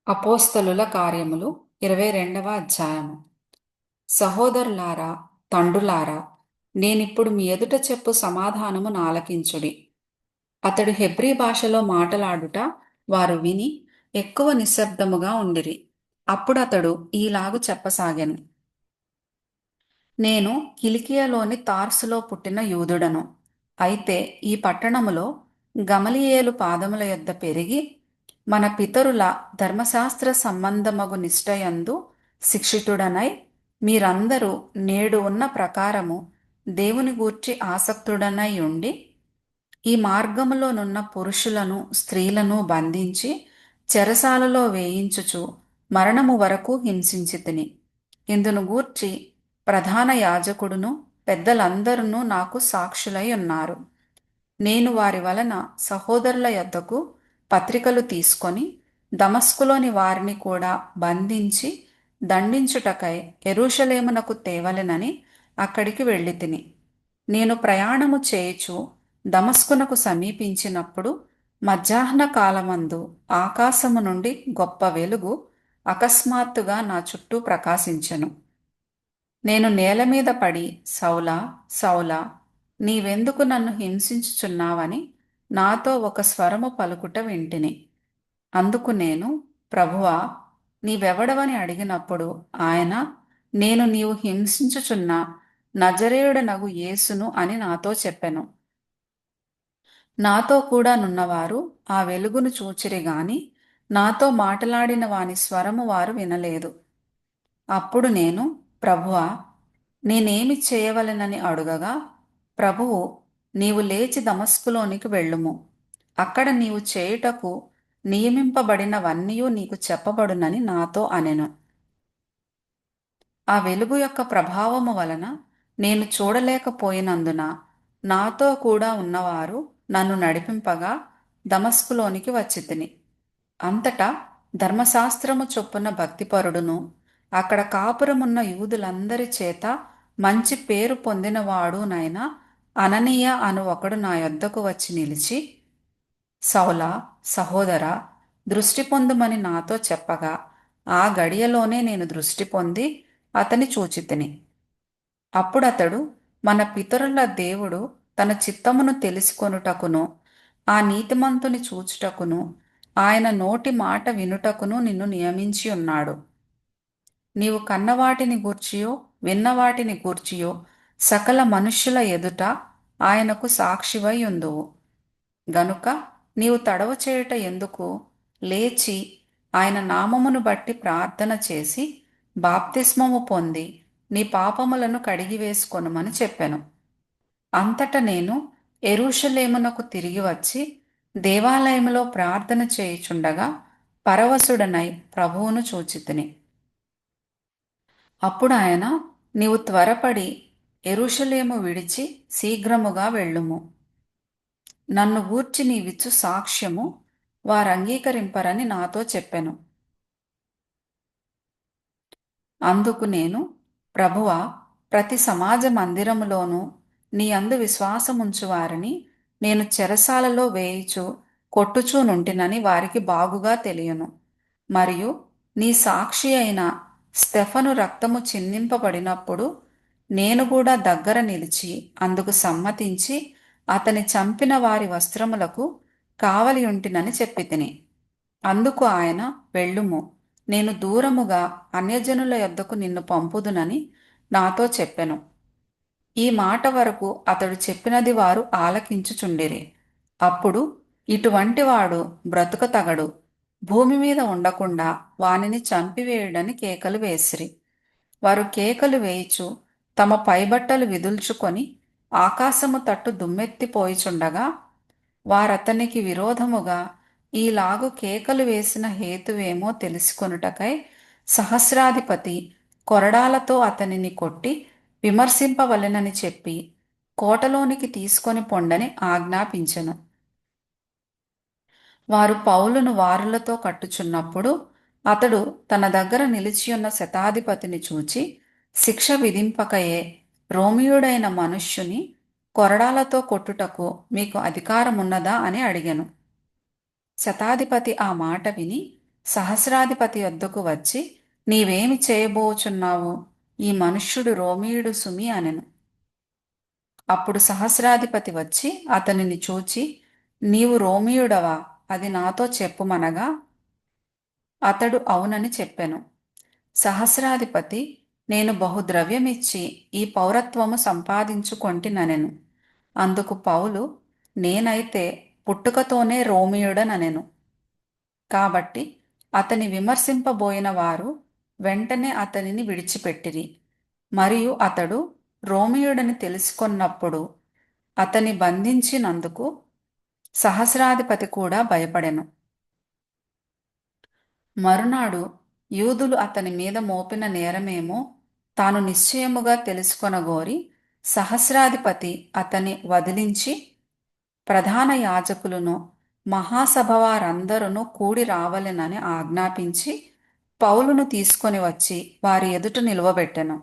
అపోస్తలుల కార్యములు 22వ అధ్యాయము. సహోదరులారా, తండ్రులారా, నేనిప్పుడు మీ ఎదుట చెప్పు సమాధానము నాలకించుడి. అతడు హెబ్రీ భాషలో మాటలాడుట వారు విని ఎక్కువ నిశ్శబ్దముగా ఉండిరి. అప్పుడతడు ఈలాగు చెప్పసాగెను. నేను కిలికియలోని తార్సులో పుట్టిన యూదుడను. అయితే ఈ పట్టణములో గమలియేలు పాదముల యొద్ద పెరిగి మన పితరుల ధర్మశాస్త్ర సంబంధమగు నిష్టయందు శిక్షితుడనై మీరందరూ నేడు ఉన్న ప్రకారము దేవుని గూర్చి ఆసక్తుడనై ఉండి ఈ మార్గములోనున్న పురుషులను స్త్రీలను బంధించి చెరసాలలో వేయించుచు మరణము వరకు హింసించితిని. ఇందును గూర్చి ప్రధాన యాజకుడును పెద్దలందరూ నాకు సాక్షులై ఉన్నారు. నేను వారి వలన సహోదరుల యొద్దకు పత్రికలు తీసుకొని దమస్కులోని వారిని కూడా బంధించి దండించుటకై యెరూషలేమునకు తేవలెనని అక్కడికి వెళ్ళితిని. నేను ప్రయాణము చేయుచు దమస్కునకు సమీపించినప్పుడు మధ్యాహ్న కాలమందు ఆకాశము నుండి గొప్ప వెలుగు అకస్మాత్తుగా నా చుట్టూ ప్రకాశించెను. నేను నేల మీద పడి, సౌలా, సౌలా, నీవెందుకు నన్ను హింసించుచున్నావని నాతో ఒక స్వరము పలుకుట వింటిని. అందుకు నేను, ప్రభువా, నీవెవడవని అడిగినప్పుడు ఆయన, నేను నీవు హింసించుచున్న నజరేయుడనగు యేసును అని నాతో చెప్పెను. నాతో కూడా నున్నవారు ఆ వెలుగును చూచిరి గాని నాతో మాటలాడిన వాని స్వరము వారు వినలేదు. అప్పుడు నేను, ప్రభువా, నేనేమి చేయవలెనని అడుగగా, ప్రభువు, నీవు లేచి దమస్కులోనికి వెళ్ళుము. అక్కడ నీవు చేయుటకు నియమింపబడినవన్నీయు నీకు చెప్పబడునని నాతో అనెను. ఆ వెలుగు యొక్క ప్రభావము వలన నేను చూడలేకపోయినందున నాతో కూడా ఉన్నవారు నన్ను నడిపింపగా దమస్కులోనికి వచ్చితిని. అంతటా ధర్మశాస్త్రము చొప్పున భక్తిపరుడును అక్కడ కాపురమున్న యూదులందరి చేత మంచి పేరు పొందినవాడునైనా అననీయ అను ఒకడు నా యొద్దకు వచ్చి నిలిచి, సౌలా, సహోదరా, దృష్టి పొందుమని నాతో చెప్పగా ఆ గడియలోనే నేను దృష్టి పొంది అతని చూచితిని. అప్పుడతడు, మన పితరుల దేవుడు తన చిత్తమును తెలుసుకొనుటకును ఆ నీతిమంతుని చూచుటకును ఆయన నోటి మాట వినుటకును నిన్ను నియమించి ఉన్నాడు. నీవు కన్నవాటిని గూర్చియో విన్నవాటిని గూర్చియో సకల మనుష్యుల ఎదుట ఆయనకు సాక్షివై ఉందువు. గనుక నీవు తడవ చేయుట ఎందుకు? లేచి ఆయన నామమును బట్టి ప్రార్థన చేసి బాప్తిస్మము పొంది నీ పాపములను కడిగివేసుకొనుమని చెప్పెను. అంతట నేను యెరూషలేమునకు తిరిగి వచ్చి దేవాలయములో ప్రార్థన చేయుచుండగా పరవశుడనై ప్రభువును చూచితిని. అప్పుడు ఆయన, నీవు త్వరపడి యెరూషలేము విడిచి శీఘ్రముగా వెళ్ళుము. నన్ను గూర్చి నీవిచ్చు సాక్ష్యము వారంగీకరింపరని నాతో చెప్పెను. అందుకు నేను, ప్రభువా, ప్రతి సమాజ మందిరములోనూ నీ అందు విశ్వాసముంచువారిని నేను చెరసాలలో వేయిచు కొట్టుచూనుంటినని వారికి బాగుగా తెలియను. మరియు నీ సాక్షి అయిన స్టెఫను రక్తము చిందింపబడినప్పుడు నేను కూడా దగ్గర నిలిచి అందుకు సమ్మతించి అతని చంపిన వారి వస్త్రములకు కావలి ఉంటినని చెప్పితిని. అందుకు ఆయన, వెళ్ళుము, నేను దూరముగా అన్యజనుల యొద్దకు నిన్ను పంపుదునని నాతో చెప్పెను. ఈ మాట వరకు అతడు చెప్పినది వారు ఆలకించుచుండిరి. అప్పుడు, ఇటువంటి వాడు బ్రతుకతగడు, భూమి మీద ఉండకుండా వానిని చంపివేయుడని కేకలు వేసిరి. వారు కేకలు వేయిచు తమ పైబట్టలు విదుల్చుకొని ఆకాశము తట్టు దుమ్మెత్తిపోయిచుండగా వారతనికి విరోధముగా ఈలాగు కేకలు వేసిన హేతువేమో తెలుసుకొనుటకై సహస్రాధిపతి కొరడాలతో అతనిని కొట్టి విమర్శింపవలెనని చెప్పి కోటలోనికి తీసుకొని పొండని ఆజ్ఞాపించెను. వారు పౌలును వారులతో కట్టుచున్నప్పుడు అతడు తన దగ్గర నిలిచియున్న శతాధిపతిని చూచి, శిక్ష విధింపకయే రోమియుడైన మనుష్యుని కొరడాలతో కొట్టుటకు మీకు అధికారమున్నదా అని అడిగెను. శతాధిపతి ఆ మాట విని, సహస్రాధిపతి వద్దకు వచ్చి, నీవేమి చేయబోచున్నావు? ఈ మనుష్యుడు రోమీయుడు సుమి అనెను. అప్పుడు సహస్రాధిపతి వచ్చి అతనిని చూచి, నీవు రోమీయుడవా? అది నాతో చెప్పుమనగా అతడు అవునని చెప్పెను. సహస్రాధిపతి, నేను బహుద్రవ్యమిచ్చి ఈ పౌరత్వము సంపాదించుకొంటిననెను. అందుకు పౌలు, నేనైతే పుట్టుకతోనే రోమియుడనెను. కాబట్టి అతని విమర్శింపబోయిన వారు వెంటనే అతనిని విడిచిపెట్టిరి. మరియు అతడు రోమియుడని తెలుసుకొన్నప్పుడు అతని బంధించినందుకు సహస్రాధిపతి కూడా భయపడెను. మరునాడు యూదులు అతని మీద మోపిన నేరమేమో తాను నిశ్చయముగా తెలుసుకొనగోరి సహస్రాధిపతి అతని వదిలించి ప్రధాన యాజకులను మహాసభ వారందరూ కూడి రావలెనని ఆజ్ఞాపించి పౌలును తీసుకొని వచ్చి వారి ఎదుట నిలువబెట్టెను.